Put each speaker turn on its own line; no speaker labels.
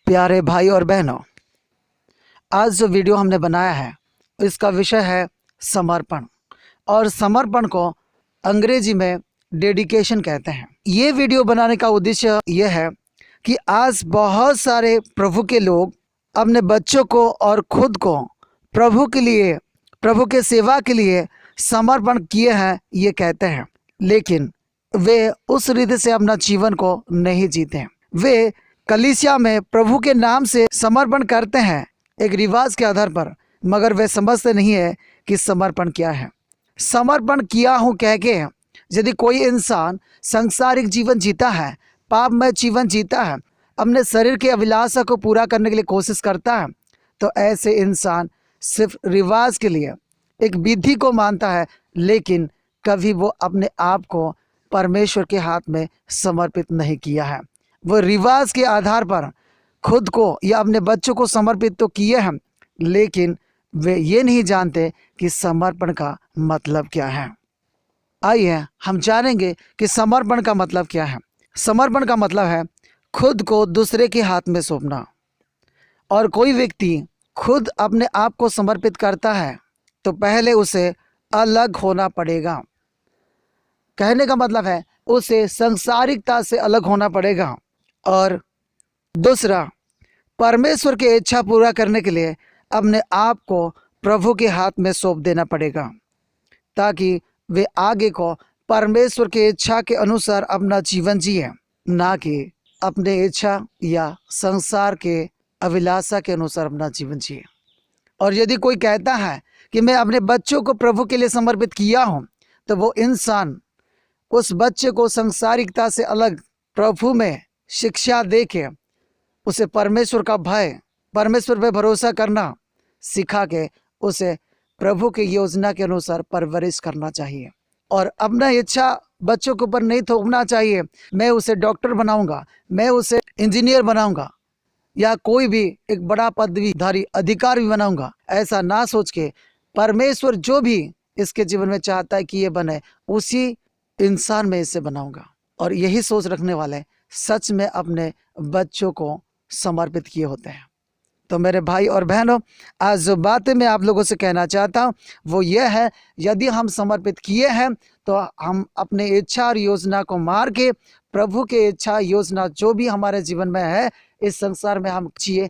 प्यारे भाई और बहनों, आज जो वीडियो हमने बनाया है इसका विषय है समर्पण। और समर्पण को अंग्रेजी में डेडिकेशन कहते हैं। ये वीडियो बनाने का उद्देश्य यह है कि आज बहुत सारे प्रभु के लोग अपने बच्चों को और खुद को प्रभु के लिए, प्रभु के सेवा के लिए समर्पण किए हैं ये कहते हैं, लेकिन वे उस रीति से अपना जीवन को नहीं जीते हैं। वे कलीसिया में प्रभु के नाम से समर्पण करते हैं एक रिवाज के आधार पर, मगर वे समझते नहीं है कि समर्पण क्या है। समर्पण किया हूँ कह के यदि कोई इंसान सांसारिक जीवन जीता है, पापमय जीवन जीता है, अपने शरीर की अभिलाषा को पूरा करने के लिए कोशिश करता है, तो ऐसे इंसान सिर्फ रिवाज के लिए एक विधि को मानता है, लेकिन कभी वो अपने आप को परमेश्वर के हाथ में समर्पित नहीं किया है। वो रिवाज के आधार पर खुद को या अपने बच्चों को समर्पित तो किए हैं, लेकिन वे ये नहीं जानते कि समर्पण का मतलब क्या है। आइए हम जानेंगे कि समर्पण का मतलब क्या है। समर्पण का मतलब है खुद को दूसरे के हाथ में सौंपना। और कोई व्यक्ति खुद अपने आप को समर्पित करता है तो पहले उसे अलग होना पड़ेगा। कहने का मतलब है उसे सांसारिकता से अलग होना पड़ेगा, और दूसरा परमेश्वर की इच्छा पूरा करने के लिए अपने आप को प्रभु के हाथ में सौंप देना पड़ेगा, ताकि वे आगे को परमेश्वर की इच्छा के अनुसार अपना जीवन जिए, ना कि अपने इच्छा या संसार के अभिलाषा के अनुसार अपना जीवन जिए। और यदि कोई कहता है कि मैं अपने बच्चों को प्रभु के लिए समर्पित किया हूँ, तो वो इंसान उस बच्चे को सांसारिकता से अलग प्रभु में शिक्षा दे के उसे परमेश्वर का भय, परमेश्वर पे भरोसा करना सिखा के उसे प्रभु की योजना के अनुसार परवरिश करना चाहिए। और अपना इच्छा बच्चों के ऊपर नहीं थोपना चाहिए। मैं उसे डॉक्टर बनाऊंगा, मैं उसे इंजीनियर बनाऊंगा, या कोई भी एक बड़ा पदवीधारी अधिकारी बनाऊंगा, ऐसा ना सोच के परमेश्वर जो भी इसके जीवन में चाहता है कि ये बने, उसी इंसान में इसे बनाऊंगा। और यही सोच रखने वाले सच में अपने बच्चों को समर्पित किए होते हैं। तो मेरे भाई और बहनों, आज जो बातें मैं आप लोगों से कहना चाहता हूँ वो ये है, यदि हम समर्पित किए हैं तो हम अपने इच्छा और योजना को मार के प्रभु के इच्छा योजना जो भी हमारे जीवन में है इस संसार में हम जिए